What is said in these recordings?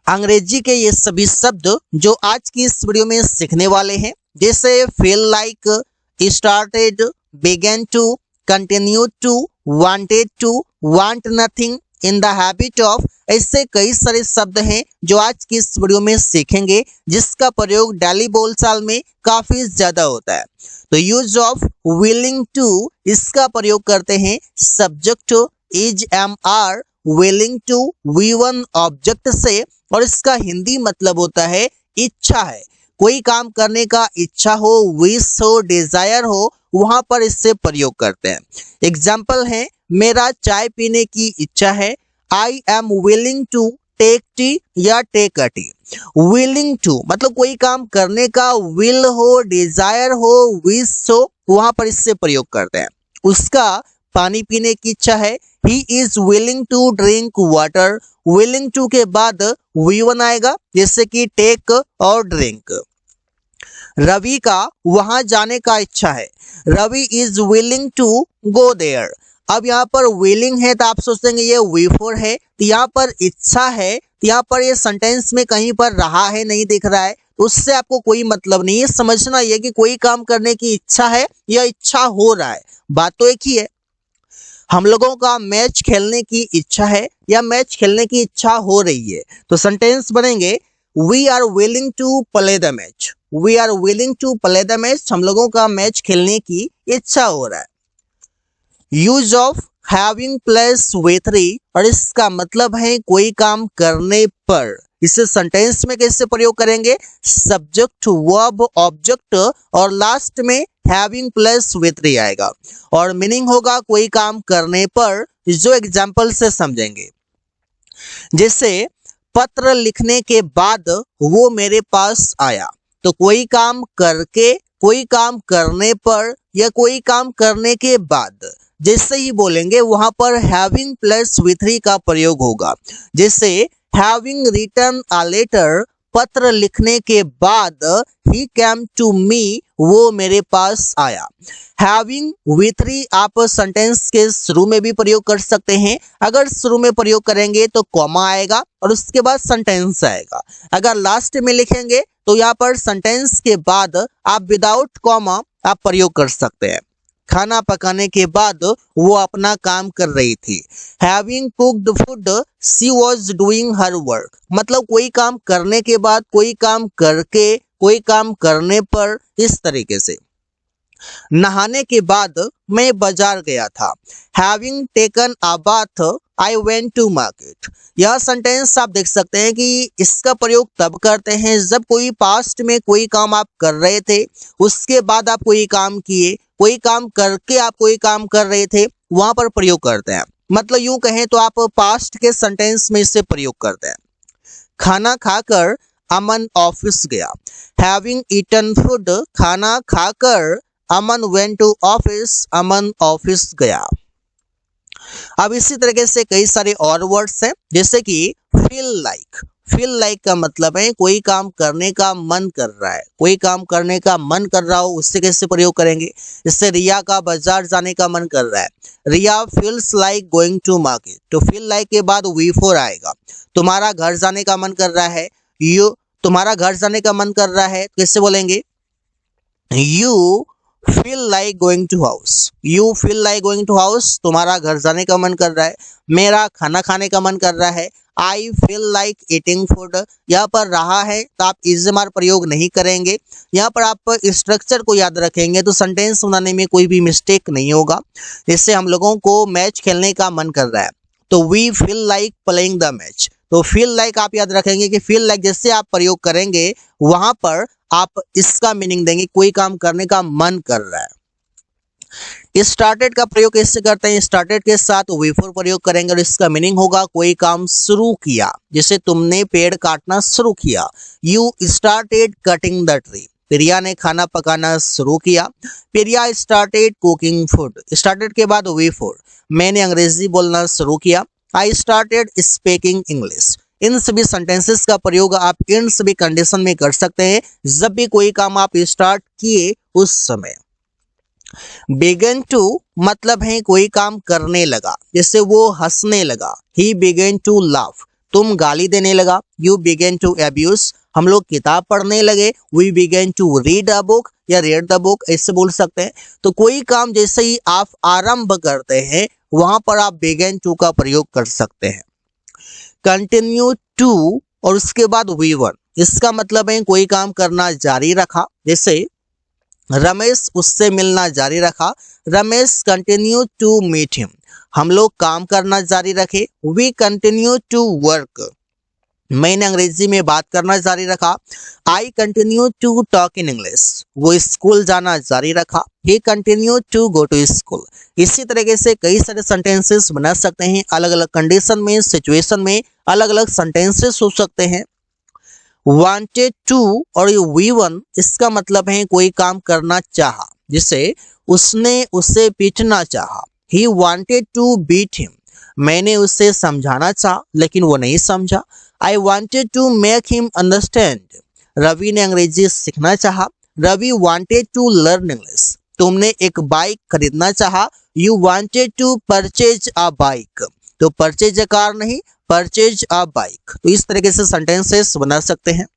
अंग्रेजी के ये सभी शब्द जो आज की इस वीडियो में सीखने वाले हैं, जैसे feel like, started, began to, continue to, wanted to, want nothing, in the habit of, ऐसे कई सारे शब्द हैं जो आज की इस वीडियो में सीखेंगे, जिसका प्रयोग डेली बोलचाल में काफी ज्यादा होता है। तो यूज ऑफ विलिंग टू, इसका प्रयोग करते हैं subject is am are willing to V1 object से, और इसका हिंदी मतलब होता है इच्छा है। कोई काम करने का इच्छा हो, विश हो, डिजायर हो, वहां पर इससे प्रयोग करते हैं। एग्जाम्पल है, मेरा चाय पीने की इच्छा है, I am willing to take tea या take a tea. Willing to मतलब कोई काम करने का विल हो, डिजायर हो, विश हो, वहां पर इससे प्रयोग करते हैं। उसका पानी पीने की इच्छा है, he is willing to drink water. Willing to के बाद V1 आएगा, जैसे कि टेक और ड्रिंक। रवि का वहां जाने का इच्छा है, Ravi is willing to go there. अब यहाँ पर विलिंग है तो आप सोचेंगे ये V4 है, तो यहाँ पर इच्छा है, तो यहाँ पर ये सेंटेंस में कहीं पर रहा है नहीं दिख रहा है, तो उससे आपको कोई मतलब नहीं है। समझना ये कि कोई काम करने की इच्छा है या इच्छा हो रहा है, बात तो एक ही है। हम लोगों का मैच खेलने की इच्छा है या मैच खेलने की इच्छा हो रही है, तो सेंटेंस बनेंगे we are willing to play the match. We are willing to play the match, हम लोगों का मैच खेलने की इच्छा हो रहा है। Use of having plus V3, और इसका मतलब है कोई काम करने पर। इसे सेंटेंस में कैसे प्रयोग करेंगे, सब्जेक्ट वर्ब ऑब्जेक्ट और लास्ट में हैविंग प्लस V3 आएगा, और मीनिंग होगा कोई काम करने पर, जो एग्जाम्पल से समझेंगे। जैसे पत्र लिखने के बाद वो मेरे पास आया, तो कोई काम करके, कोई काम करने पर या कोई काम करने के बाद जैसे ही बोलेंगे वहां पर हैविंग प्लस V3 का प्रयोग होगा। जैसे हैविंग रिटन अ लेटर, पत्र लिखने के बाद ही केम टू मी, वो मेरे पास आया। हैविंग V3 आप सेंटेंस के शुरू में भी प्रयोग कर सकते हैं। अगर शुरू में प्रयोग करेंगे तो कॉमा आएगा और उसके बाद सेंटेंस आएगा। अगर लास्ट में लिखेंगे तो यहाँ पर सेंटेंस के बाद आप विदाउट कॉमा आप प्रयोग कर सकते हैं। खाना पकाने के बाद वो अपना काम कर रही थी। Having cooked food she was doing her work, मतलब कोई काम करने के बाद, कोई काम करके, कोई काम करने पर, इस तरीके से। नहाने के बाद मैं बाजार गया था। Having taken a bath I went to market. यह सेंटेंस आप देख सकते हैं कि इसका प्रयोग तब करते हैं जब कोई पास्ट में कोई काम आप कर रहे थे, उसके बाद आप कोई काम किए, कोई काम करके आप कोई काम कर रहे थे, वहां पर प्रयोग करते हैं। मतलब यूं कहें तो आप पास्ट के सेंटेंस में इसे प्रयोग करते हैं। खाना खाकर अमन ऑफिस गया। हैविंग ईटन फूड, खाना खाकर Aman went to office, Aman office गया। अब इसी तरीके से कई सारे और वर्ड्स हैं, जैसे कि फील लाइक। फील लाइक का मतलब है कोई काम करने का मन कर रहा है, कोई काम करने का मन कर रहा हो, उससे कैसे प्रयोग करेंगे। इससे रिया का बाजार जाने का मन कर रहा है, Riya feels like going to market. तो फील लाइक के बाद V4 आएगा। तुम्हारा घर जाने का मन कर रहा है, तुम्हारा घर जाने का मन कर रहा है, कैसे बोलेंगे, you feel like going to house. You feel like going to house, तुम्हारा घर जाने का मन कर रहा है। मेरा खाना खाने का मन कर रहा है, I feel like eating food. यहाँ पर रहा है तो आप इज़मार प्रयोग नहीं करेंगे। यहाँ पर आप स्ट्रक्चर को याद रखेंगे तो सेंटेंस बनाने में कोई भी मिस्टेक नहीं होगा। जैसे हम लोगों को मैच खेलने का मन कर रहा है, तो we feel like playing the match. तो फील लाइक आप याद रखेंगे कि फील लाइक जैसे आप प्रयोग करेंगे वहां पर आप इसका मीनिंग देंगे कोई काम करने का मन कर रहा है। स्टार्टेड का प्रयोग कैसे करते हैं, स्टार्टेड के साथ V4 प्रयोग करेंगे और इसका मीनिंग होगा कोई काम शुरू किया। जैसे तुमने पेड़ काटना शुरू किया, you started cutting the tree. Priya ने खाना पकाना शुरू किया, Priya started cooking food. Started के बाद V4। मैंने अंग्रेजी बोलना शुरू किया, आई स्टार्टेड स्पीकिंग इंग्लिश। इन सभी सेंटेंसेस का प्रयोग आप इन सभी कंडीशन में कर सकते हैं जब भी कोई काम आप स्टार्ट किए उस समय। बिगन टू मतलब है कोई काम करने लगा, जैसे वो हंसने लगा, ही बिगन टू लाफ। तुम गाली देने लगा, यू बिगेन टू अब्यूज। हम लोग किताब पढ़ने लगे, we began to read a book या रीड द बुक, ऐसे बोल सकते हैं। तो कोई काम जैसे ही आप आरंभ करते हैं वहां पर आप बिगेन टू का प्रयोग कर सकते हैं। कंटिन्यू टू और उसके बाद वी वन, इसका मतलब है कोई काम करना जारी रखा। जैसे रमेश उससे मिलना जारी रखा, Ramesh continue to meet him. हम लोग काम करना जारी रखे, वी कंटिन्यू टू वर्क। मैंने अंग्रेजी में बात करना जारी रखा, I continue to talk in English. वो स्कूल जाना जारी रखा, he continue to go to school. इसी तरीके से कई सारे सेंटेंसेस बना सकते हैं, अलग अलग कंडीशन में, सिचुएशन में अलग अलग सेंटेंसेस हो सकते हैं। वांटेड टू और वी वन, इसका मतलब है कोई काम करना चाहा, जिसे उसने उसे पीटना चाहा, he wanted to beat him. मैंने उसे समझाना चाहा लेकिन वो नहीं समझा, I wanted to make him understand. Ravi ने अंग्रेजी सीखना चाहा, Ravi wanted to learn English. तुमने एक बाइक खरीदना चाहा, you wanted to purchase a bike. तो परचेज अ कार नहीं, परचेज अ बाइक। तो इस तरीके से सेंटेंसेस बना सकते हैं।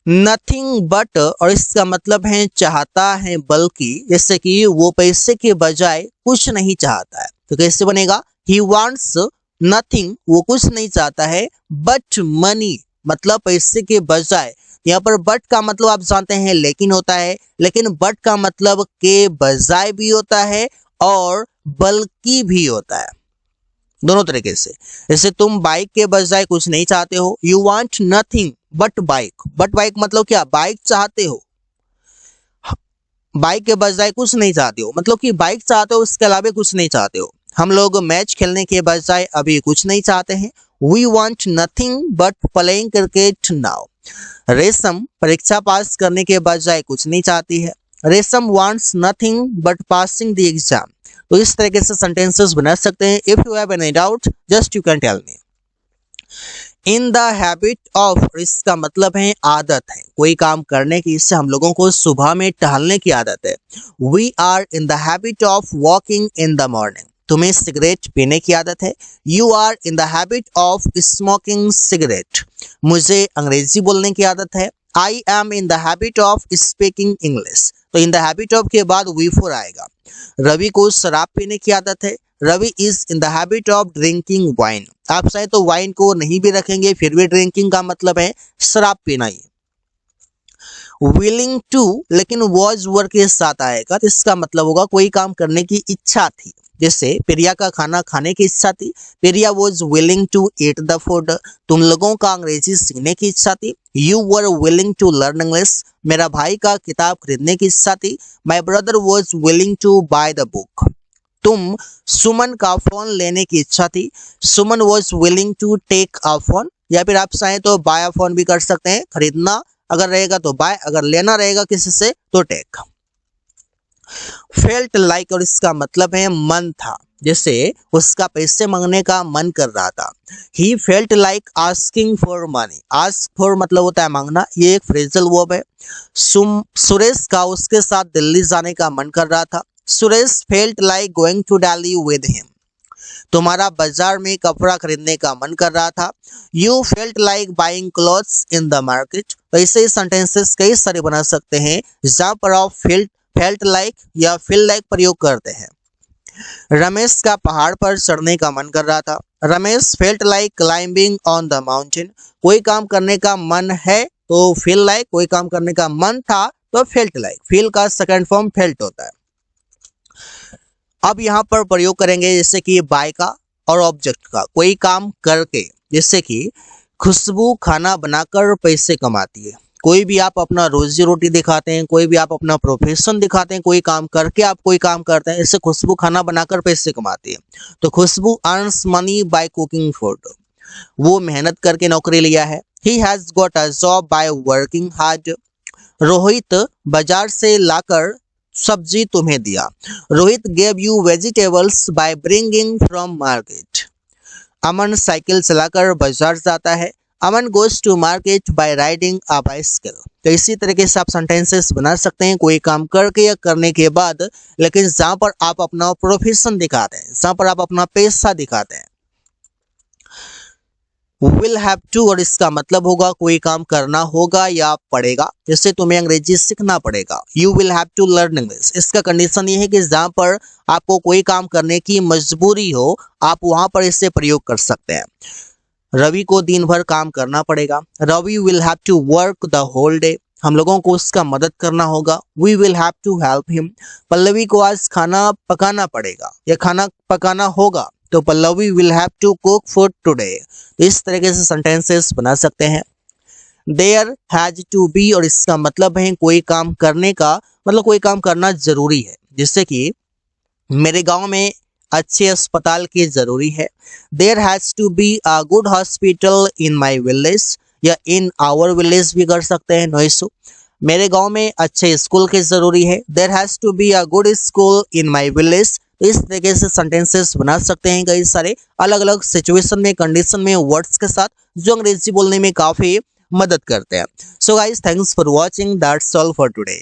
नथिंग बट और इसका मतलब है चाहता है बल्कि, जैसे कि वो पैसे के बजाय कुछ नहीं चाहता है। तो कैसे बनेगा, ही वांट्स नथिंग, वो कुछ नहीं चाहता है, बट मनी मतलब पैसे के बजाय। यहाँ पर बट का मतलब आप जानते हैं लेकिन होता है, लेकिन बट का मतलब के बजाय भी होता है और बल्कि भी होता है, दोनों तरीके से। जैसे तुम बाइक के बजाय कुछ नहीं चाहते हो, you want nothing but bike. But bike मतलब क्या, बाइक चाहते हो, बाइक के बजाय कुछ नहीं चाहते हो, मतलब कि बाइक चाहते हो उसके अलावा कुछ नहीं चाहते हो। हम लोग मैच खेलने के बजाय अभी कुछ नहीं चाहते हैं, we want nothing but playing cricket now. Resham परीक्षा पास करने के बजाय कुछ नहीं चाहती है, Resham wants nothing but passing the exam. तो इस तरीके से सेंटेंसेस बना सकते हैं। If you have any doubt just you can tell me. In the habit of, इसका मतलब है आदत है, कोई काम करने की, इससे हम लोगों को सुबह में टहलने की आदत है। We are in the habit of walking in the morning. तुम्हें सिगरेट पीने की आदत है, you are in the habit of smoking cigarette. मुझे अंग्रेजी बोलने की आदत है, I am in the habit of speaking English. तो इन द हैबिट ऑफ के बाद वी फोर आएगा। रवि को शराब पीने की आदत है, Ravi is in the habit of drinking wine. आप चाहे तो वाइन को नहीं भी रखेंगे, फिर भी ड्रिंकिंग का मतलब है शराब पीना ही। विलिंग टू लेकिन वॉज वर्क के साथ आएगा, तो इसका मतलब होगा कोई काम करने की इच्छा थी। जैसे प्रिया का खाना खाने की इच्छा थी, Priya was willing to eat the food. तुम लोगों का अंग्रेजी सीखने की इच्छा थी, you were willing to learn English. मेरा भाई का किताब खरीदने की इच्छा थी, my brother was willing to buy the book. तुम सुमन का फोन लेने की इच्छा थी, Suman was willing to take a phone. या फिर आप चाहें तो बाय अ फोन भी कर सकते हैं, खरीदना अगर रहेगा तो बाय, अगर लेना रहेगा किसी से तो टेक। फेल्ट लाइक और इसका मतलब है मन था, जैसे उसका पैसे मांगने का मन कर रहा था, he felt like asking for money. Ask for मतलब होता है मांगना, ये एक फ्रेजल वर्ब है। सुरेश का उसके साथ दिल्ली जाने का मन कर रहा था, Suresh felt like going to Delhi with him. तुम्हारा बाजार में कपड़ा खरीदने का मन कर रहा था, you felt like buying clothes in the market. तो ऐसे सेंटेंसेस कई सारे बना सकते हैं जहां पर आप फेल्ट लाइक या फील लाइक प्रयोग करते हैं। रमेश का पहाड़ पर चढ़ने का मन कर रहा था, Ramesh felt like climbing on the mountain. कोई काम करने का मन है तो फील लाइक, कोई काम करने का मन था तो फेल्ट लाइक। फील का सेकंड फॉर्म फेल्ट होता है। अब यहाँ पर प्रयोग करेंगे जैसे कि बाय का और ऑब्जेक्ट का, कोई काम करके। जैसे कि खुशबू खाना बनाकर पैसे कमाती है। कोई भी आप अपना रोजी रोटी दिखाते हैं, कोई भी आप अपना प्रोफेशन दिखाते हैं, कोई काम करके आप कोई काम करते हैं, इससे खुशबू खाना बनाकर पैसे कमाती है। तो Khushboo earns money by cooking food. वो मेहनत करके नौकरी लिया है, he has got a job by working hard. Rohit बाजार से लाकर सब्जी तुम्हें दिया, Rohit gave you vegetables by bringing from market. Aman cycle चलाकर बाजार जाता है, Aman goes to market by riding a bicycle. तो इसी तरीके से आप सेंटेंसेस बना सकते हैं कोई काम करके या करने के बाद, लेकिन जहां पर आप अपना प्रोफेशन दिखाते हैं, जहां पर आप अपना पेशा दिखाते हैं। विल हैव टू और इसका मतलब होगा कोई काम करना होगा या पड़ेगा, जैसे तुम्हें अंग्रेजी सीखना पड़ेगा। You will have to learn English, इसका कंडीशन ये है कि जहां पर आपको कोई काम करने की मजबूरी हो आप वहां पर इसे प्रयोग कर सकते हैं। रवि को दिन भर काम करना पड़ेगा। Ravi will have to work the whole day, हम लोगों को उसका मदद करना होगा। We will have to help him. Pallavi को आज खाना पकाना पड़ेगा या खाना पकाना होगा, तो Pallavi will have to cook food today. इस तरीके से सेंटेंसेस बना सकते हैं। देयर हैज टू बी और इसका मतलब है कोई काम करने का, मतलब कोई काम करना जरूरी है, जैसे कि मेरे गांव में अच्छे अस्पताल की जरूरी है। There has to be a good hospital in my village या इन आवर विलेज भी कर सकते हैं, नो इशू। मेरे गांव में अच्छे स्कूल की जरूरी है। There has to be a good school in my village. इस तरीके से सेंटेंसेस बना सकते हैं कई सारे अलग अलग सिचुएशन में, कंडीशन में, वर्ड्स के साथ, जो अंग्रेजी बोलने में काफी मदद करते हैं। So guys, thanks for watching, that's all for today.